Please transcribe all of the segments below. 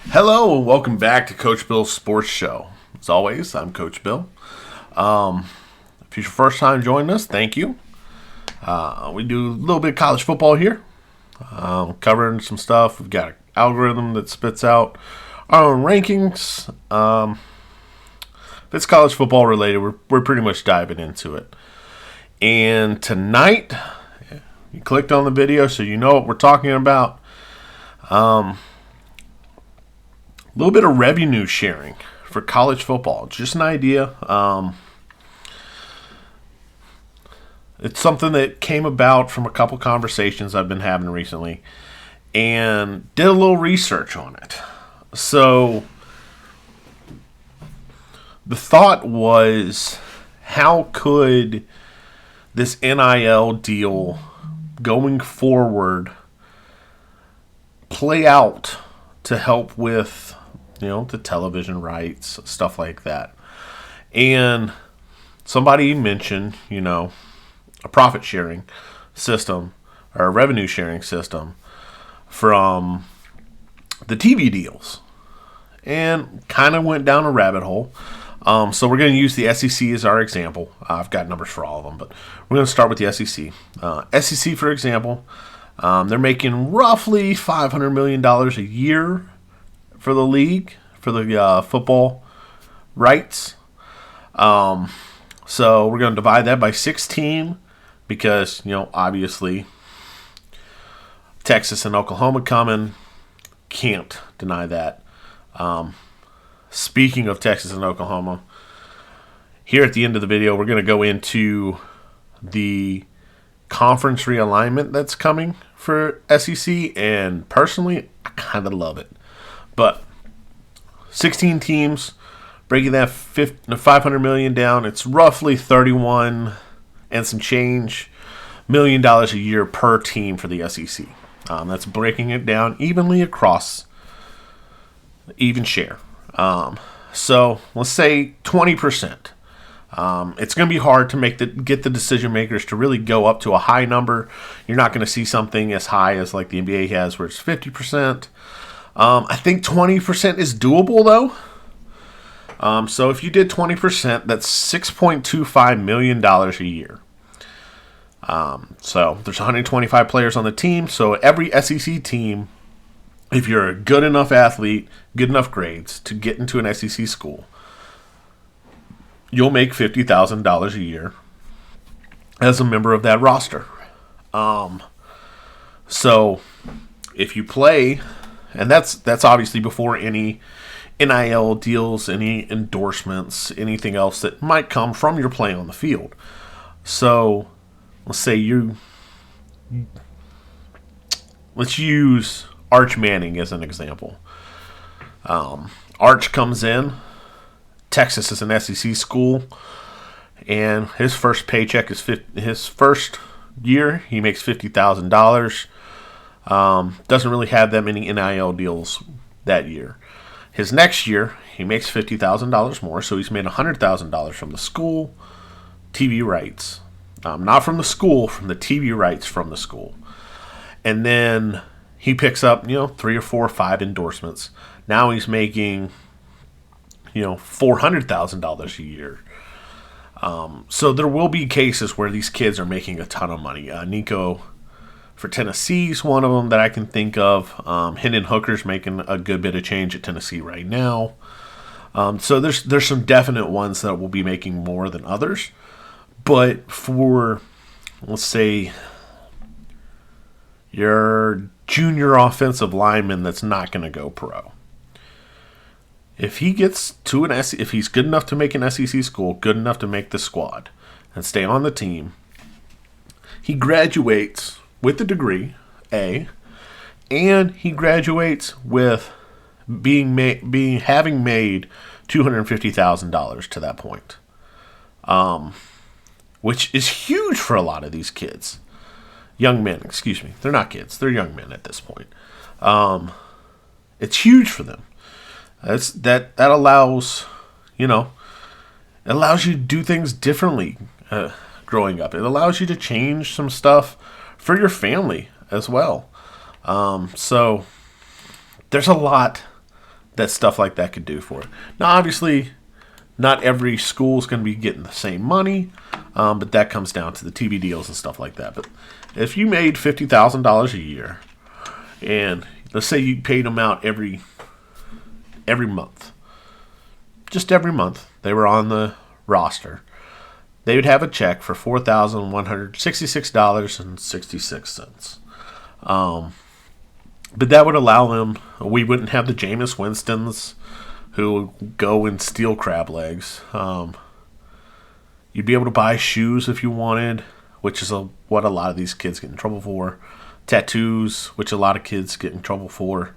Hello and welcome back to Coach Bill's Sports Show. As always, I'm Coach Bill. If it's your first time joining us, thank you. We do a little bit of college football here, covering some stuff. We've got an algorithm that spits out our own rankings. If it's college football related, we're pretty much diving into it. And tonight, you clicked on the video so you know what we're talking about. A little bit of revenue sharing for college football. Just an idea. It's something that came about from a couple conversations I've been having recently and did a little research on it. So the thought was, how could this NIL deal going forward play out to help with the television rights, stuff like that. And somebody mentioned, a profit sharing system or a revenue sharing system from the TV deals, and kind of went down a rabbit hole. So we're going to use the SEC as our example. I've got numbers for all of them, but we're going to start with the SEC. SEC, for example, they're making roughly $500 million a year for the league, for the football rights. So we're going to divide that by 16 because, obviously Texas and Oklahoma coming, can't deny that. Speaking of Texas and Oklahoma, here at the end of the video, we're going to go into the conference realignment that's coming for SEC, and personally, I kind of love it. But 16 teams, breaking that $500 million down, it's roughly 31 and some change $1 million a year per team for the SEC. That's breaking it down evenly across even share. So let's say 20%. It's going to be hard to get the decision makers to really go up to a high number. You're not going to see something as high as like the NBA has, where it's 50%. I think 20% is doable, though. So if you did 20%, that's $6.25 million a year. So there's 125 players on the team. So every SEC team, if you're a good enough athlete, good enough grades to get into an SEC school, you'll make $50,000 a year as a member of that roster. So if you play, and that's obviously before any NIL deals, any endorsements, anything else that might come from your play on the field. So let's say let's use Arch Manning as an example. Arch comes in. Texas is an SEC school, and his first paycheck is his first year. He makes $50,000. Doesn't really have that many NIL deals that year. His next year, he makes $50,000 more, so he's made $100,000 from the school TV rights. Not from the school, from the TV rights from the school. And then he picks up, 3 or 4 or 5 endorsements. Now he's making, $400,000 a year. So there will be cases where these kids are making a ton of money. Nico for Tennessee is one of them that I can think of. Hendon Hooker's making a good bit of change at Tennessee right now. So there's some definite ones that will be making more than others. But for, let's say, your junior offensive lineman that's not going to go pro, if he gets to if he's good enough to make an SEC school, good enough to make the squad and stay on the team, he graduates with a degree, A, and he graduates with having made $250,000 to that point, which is huge for a lot of these kids. Young men, excuse me. They're not kids. They're young men at this point. It's huge for them. That allows, it allows you to do things differently growing up. It allows you to change some stuff for your family as well. So there's a lot that stuff like that could do for it. Now, obviously, not every school is going to be getting the same money, but that comes down to the TV deals and stuff like that. But if you made $50,000 a year, and let's say you paid them out every month, just every month they were on the roster, they would have a check for $4,166.66. But that would allow them, we wouldn't have the Jameis Winstons who go and steal crab legs. You'd be able to buy shoes if you wanted, which is what a lot of these kids get in trouble for. Tattoos, which a lot of kids get in trouble for.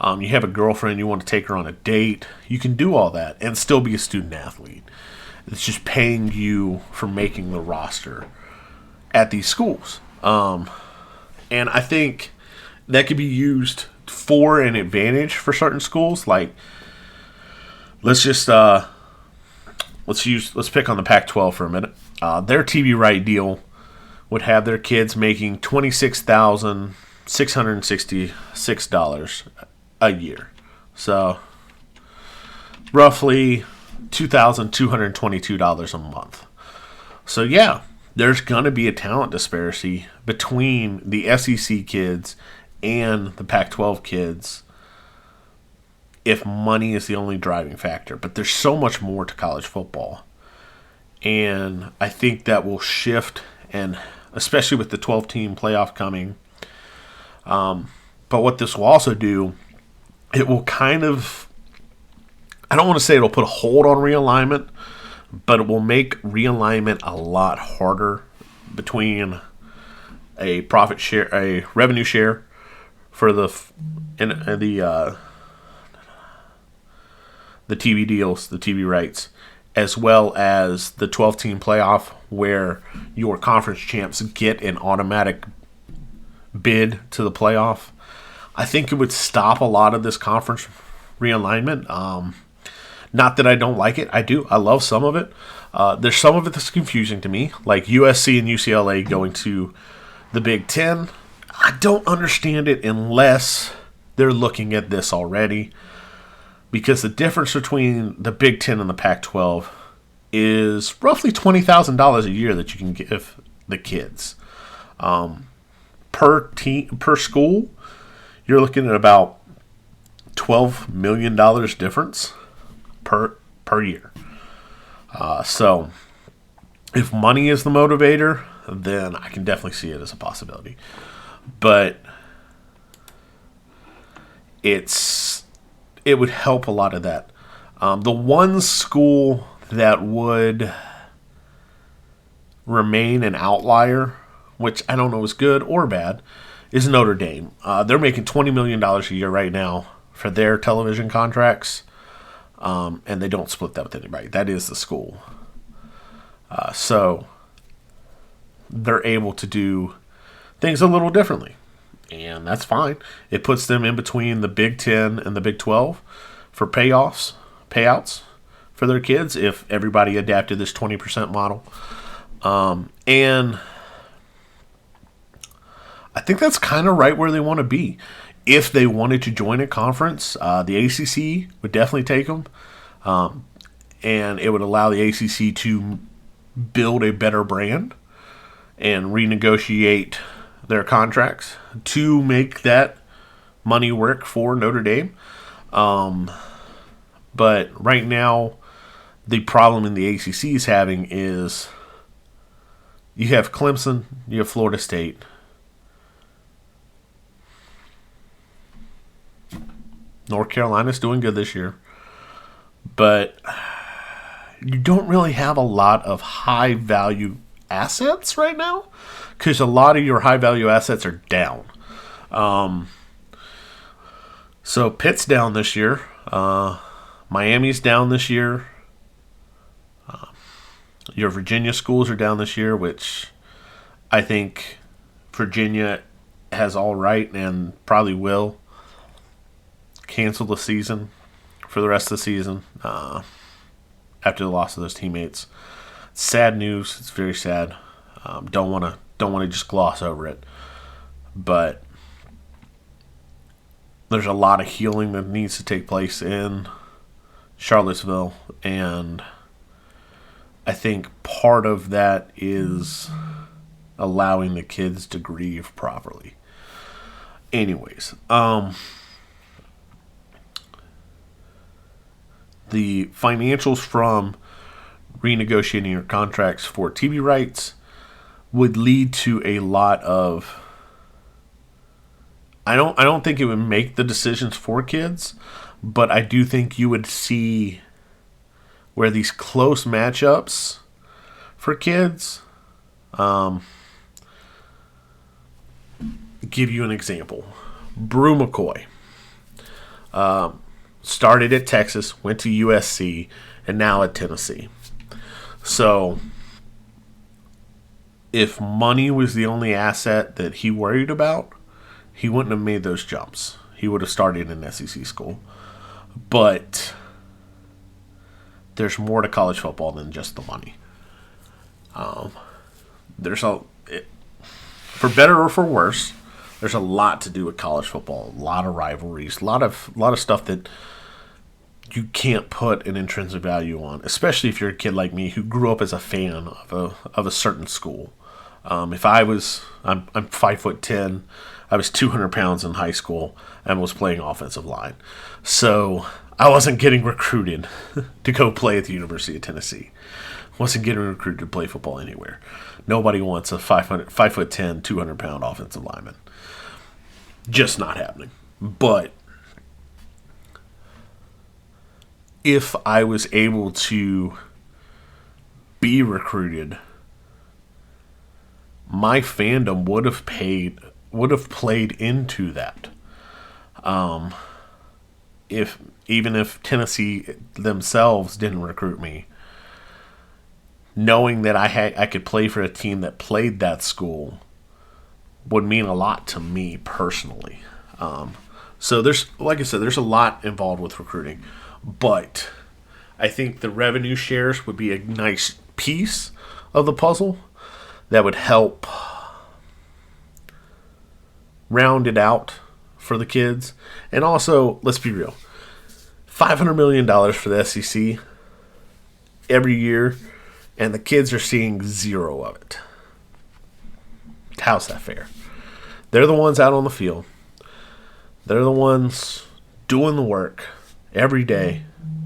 You have a girlfriend, you want to take her on a date. You can do all that and still be a student athlete. It's just paying you for making the roster at these schools. And I think that could be used for an advantage for certain schools. Like, let's pick on the Pac-12 for a minute. Their TV right deal would have their kids making $26,666 a year. So roughly $2,222 a month. So yeah, there's going to be a talent disparity between the SEC kids and the Pac-12 kids if money is the only driving factor. But there's so much more to college football. And I think that will shift, and especially with the 12-team playoff coming. But what this will also do, it will kind of, I don't want to say it'll put a hold on realignment, but it will make realignment a lot harder between a profit share, a revenue share for the TV deals, the TV rights, as well as the 12-team playoff where your conference champs get an automatic bid to the playoff. I think it would stop a lot of this conference realignment. Not that I don't like it. I do. I love some of it. There's some of it that's confusing to me, like USC and UCLA going to the Big Ten. I don't understand it unless they're looking at this already, because the difference between the Big Ten and the Pac-12 is roughly $20,000 a year that you can give the kids. Per school, you're looking at about $12 million difference per year. So if money is the motivator, then I can definitely see it as a possibility. But it would help a lot of that. The one school that would remain an outlier, which I don't know is good or bad, is Notre Dame. They're making $20 million a year right now for their television contracts, and they don't split that with anybody. That is the school. So they're able to do things a little differently, and that's fine. It puts them in between the Big Ten and the Big 12 for payouts for their kids if everybody adapted this 20% model. And I think that's kind of right where they want to be. If they wanted to join a conference, the ACC would definitely take them. And it would allow the ACC to build a better brand and renegotiate their contracts to make that money work for Notre Dame. But right now, the problem in the ACC is having is you have Clemson, you have Florida State. North Carolina's doing good this year. But you don't really have a lot of high-value assets right now because a lot of your high-value assets are down. So Pitt's down this year. Miami's down this year. Your Virginia schools are down this year, which I think Virginia has all right and probably will cancel the season for the rest of the season after the loss of those teammates. Sad news. It's very sad. Don't want to just gloss over it. But there's a lot of healing that needs to take place in Charlottesville, and I think part of that is allowing the kids to grieve properly. Anyways, the financials from renegotiating your contracts for TV rights would lead to a lot of. I don't think it would make the decisions for kids, but I do think you would see where these close matchups for kids. Give you an example. Brew McCoy started at Texas, went to USC, and now at Tennessee. So if money was the only asset that he worried about, he wouldn't have made those jumps. He would have started in an SEC school. But there's more to college football than just the money. For better or for worse, there's a lot to do with college football. A lot of rivalries, a lot of stuff that you can't put an intrinsic value on, especially if you're a kid like me who grew up as a fan of a certain school. I'm 5'10". I was 200 pounds in high school and was playing offensive line. So I wasn't getting recruited to go play at the University of Tennessee. Wasn't getting recruited to play football anywhere. Nobody wants a 5'10", 200-pound offensive lineman. Just not happening. But if I was able to be recruited, my fandom would have played into that. If Tennessee themselves didn't recruit me, knowing that I could play for a team that played that school would mean a lot to me personally. So there's a lot involved with recruiting, but I think the revenue shares would be a nice piece of the puzzle that would help round it out for the kids. And also, let's be real, $500 million for the SEC every year, and the kids are seeing zero of it. How's that fair? They're the ones out on the field. They're the ones doing the work every day,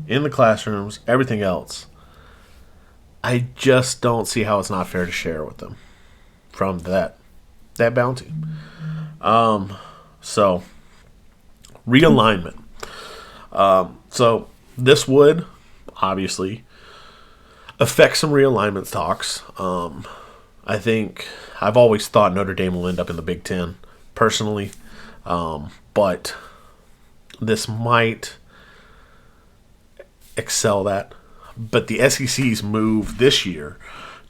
in the classrooms, everything else. I just don't see how it's not fair to share with them from that bounty. So, realignment. So this would obviously affect some realignment talks. I think I've always thought Notre Dame will end up in the Big Ten, personally. But this might excel that. But the SEC's move this year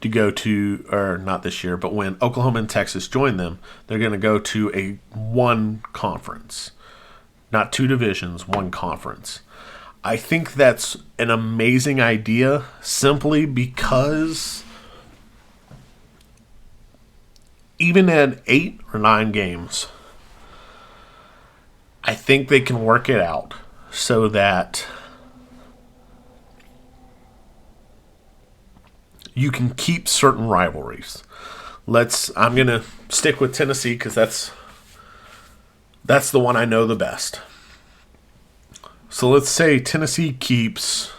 to go to, or not this year, but when Oklahoma and Texas join them, they're going to go to a one conference. Not two divisions, one conference. I think that's an amazing idea simply because even at 8 or 9 games, I think they can work it out so that you can keep certain rivalries. I'm going to stick with Tennessee because that's the one I know the best. So let's say Tennessee keeps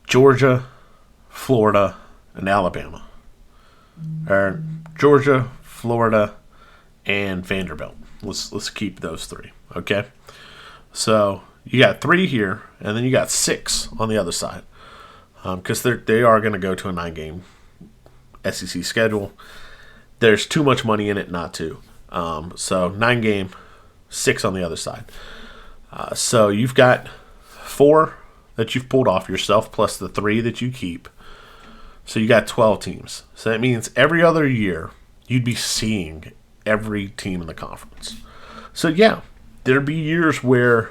Georgia, Florida, and Alabama. Or Georgia, Florida, and Vanderbilt. Let's keep those 3, okay? So you got 3 here, and then you got 6 on the other side. Because they are going to go to a 9-game SEC schedule. There's too much money in it not to. So 9-game, 6 on the other side. So you've got 4 that you've pulled off yourself, plus the 3 that you keep. So you got 12 teams. So that means every other year you'd be seeing every team in the conference. So yeah, there'd be years where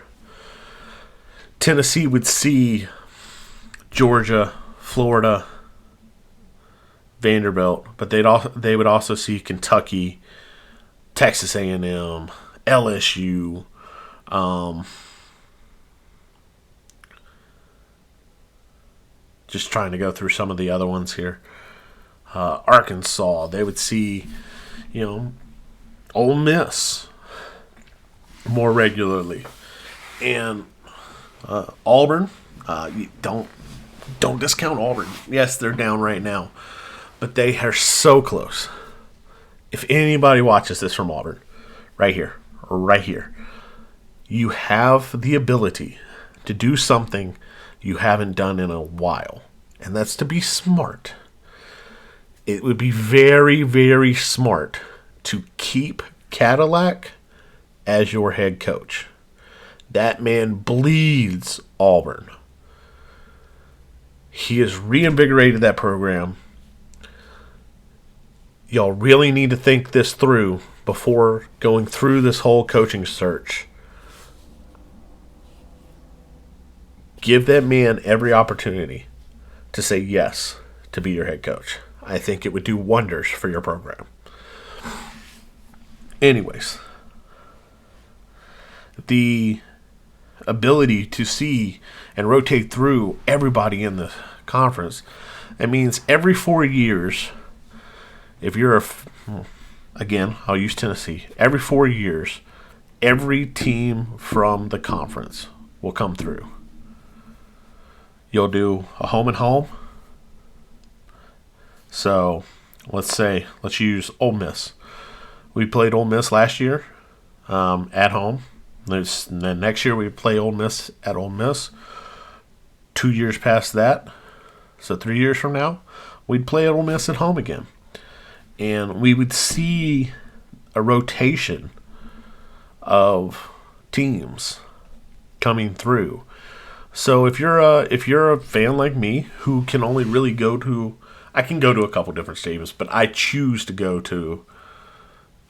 Tennessee would see Georgia, Florida, Vanderbilt, but they would also see Kentucky, Texas A&M, LSU, Just trying to go through some of the other ones here. Arkansas, they would see, Ole Miss more regularly, and Auburn. Don't discount Auburn. Yes, they're down right now, but they are so close. If anybody watches this from Auburn, right here, you have the ability to do something you haven't done in a while, and that's to be smart. It would be very, very smart to keep Cadillac as your head coach. That man bleeds Auburn. He has reinvigorated that program. Y'all really need to think this through before going through this whole coaching search. Give that man every opportunity to say yes to be your head coach. I think it would do wonders for your program. Anyways, the ability to see and rotate through everybody in the conference, it means every 4 years, if you're again, I'll use Tennessee, every 4 years, every team from the conference will come through. You'll do a home and home. So let's use Ole Miss. We played Ole Miss last year at home. Then next year we play Ole Miss at Ole Miss. 2 years past that, so 3 years from now, we'd play at Ole Miss at home again. And we would see a rotation of teams coming through. So if you're a fan like me who can only really I can go to a couple different stadiums, but I choose to go to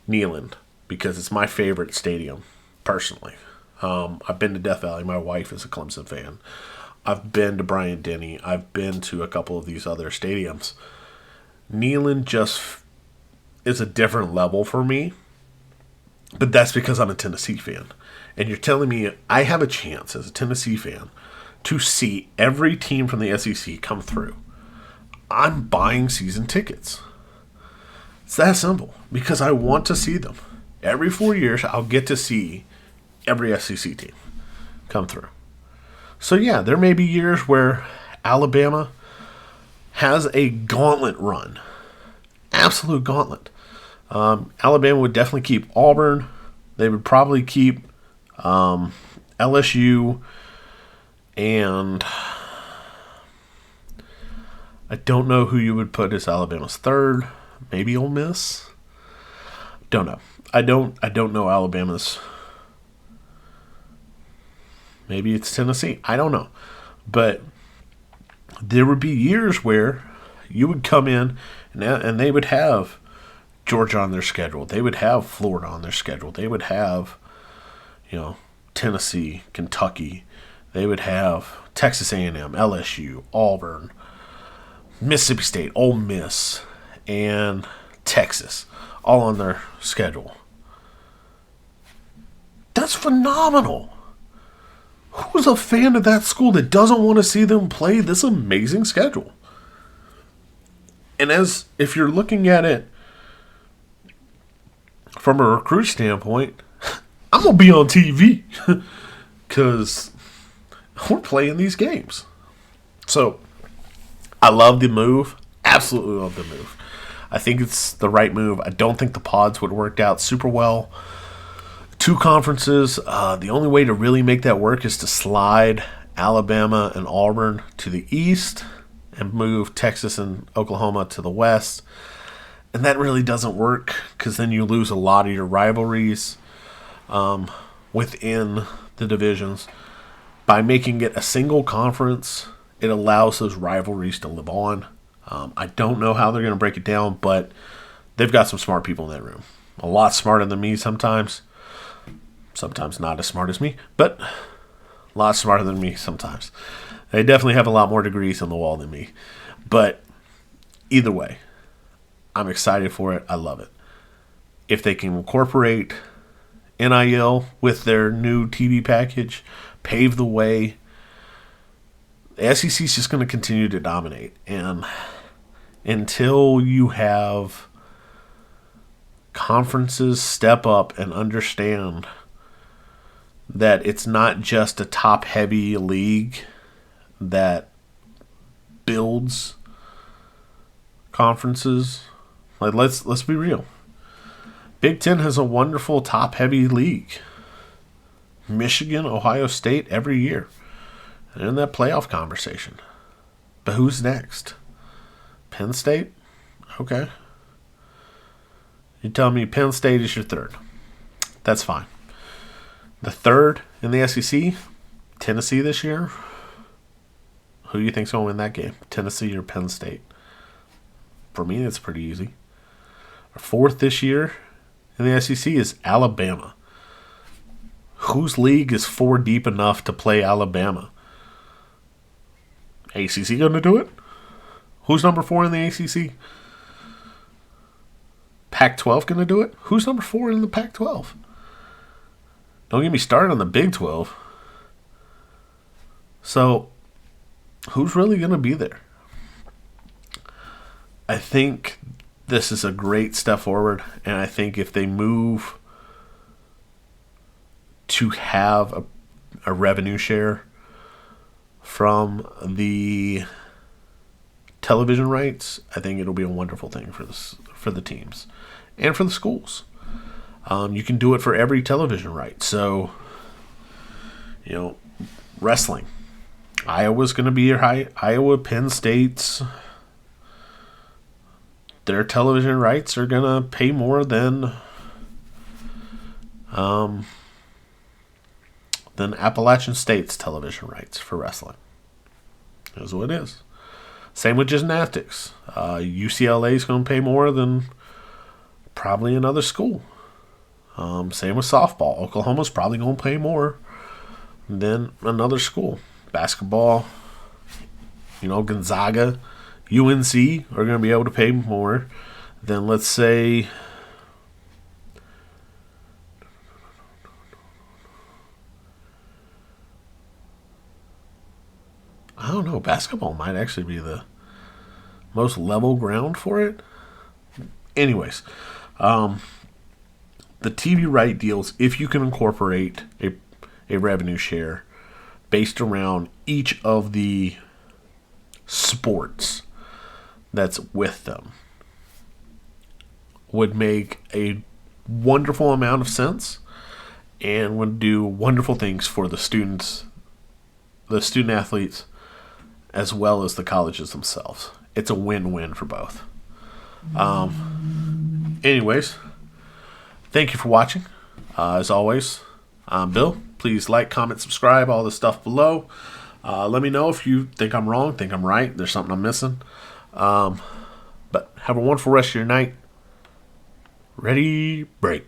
Neyland because it's my favorite stadium, personally. I've been to Death Valley. My wife is a Clemson fan. I've been to Bryant-Denny. I've been to a couple of these other stadiums. Neyland just is a different level for me, but that's because I'm a Tennessee fan. And you're telling me I have a chance as a Tennessee fan to see every team from the SEC come through. I'm buying season tickets. It's that simple because I want to see them. Every 4 years, I'll get to see every SEC team come through. So, yeah, there may be years where Alabama has a gauntlet run. Absolute gauntlet. Alabama would definitely keep Auburn. They would probably keep LSU, and I don't know who you would put as Alabama's third. Maybe Ole Miss. Don't know. I don't know Alabama's. Maybe it's Tennessee. I don't know. But there would be years where you would come in and they would have Georgia on their schedule. They would have Florida on their schedule. They would have, Tennessee, Kentucky. They would have Texas A&M, LSU, Auburn, Mississippi State, Ole Miss, and Texas all on their schedule. That's phenomenal. Who's a fan of that school that doesn't want to see them play this amazing schedule? And if you're looking at it from a recruit standpoint, I'm going to be on TV because we're playing these games. So I love the move. Absolutely love the move. I think it's the right move. I don't think the pods would have worked out super well. 2 conferences. The only way to really make that work is to slide Alabama and Auburn to the east and move Texas and Oklahoma to the west. And that really doesn't work because then you lose a lot of your rivalries within the divisions. By making it a single conference, it allows those rivalries to live on. I don't know how they're going to break it down, but they've got some smart people in that room. A lot smarter than me sometimes. Sometimes not as smart as me, but a lot smarter than me sometimes. They definitely have a lot more degrees on the wall than me. But either way, I'm excited for it. I love it. If they can incorporate NIL with their new TV package paved the way. The SEC is just going to continue to dominate. And until you have conferences step up and understand that it's not just a top-heavy league that builds conferences. Like, let's be real. Big Ten has a wonderful top-heavy league. Michigan, Ohio State, every year. They're in that playoff conversation. But who's next? Penn State? Okay. You tell me Penn State is your third. That's fine. The third in the SEC, Tennessee this year. Who do you think's going to win that game? Tennessee or Penn State? For me, it's pretty easy. Our fourth this year in the SEC is Alabama. Whose league is 4 deep enough to play Alabama? ACC going to do it? Who's number 4 in the ACC? Pac-12 going to do it? Who's number 4 in the Pac-12? Don't get me started on the Big 12. So, who's really going to be there? I think this is a great step forward, and I think if they move to have a revenue share from the television rights, I think it'll be a wonderful thing for the teams and for the schools. You can do it for every television right. So, wrestling. Iowa's going to be your Iowa, Penn State's. Their television rights are going to pay more than Appalachian State's television rights for wrestling. That's what it is. Same with gymnastics. UCLA is going to pay more than probably another school. Same with softball. Oklahoma's probably going to pay more than another school. Basketball, Gonzaga, UNC are going to be able to pay more than, let's say, I don't know, basketball might actually be the most level ground for it. Anyways, the TV right deals, if you can incorporate a revenue share based around each of the sports that's with them, would make a wonderful amount of sense and would do wonderful things for the students, the student athletes, as well as the colleges themselves. It's a win-win for both. Anyways, thank you for watching. As always, I'm Bill. Please like, comment, subscribe, all the stuff below. Let me know if you think I'm wrong, think I'm right, there's something I'm missing. But have a wonderful rest of your night. Ready, break.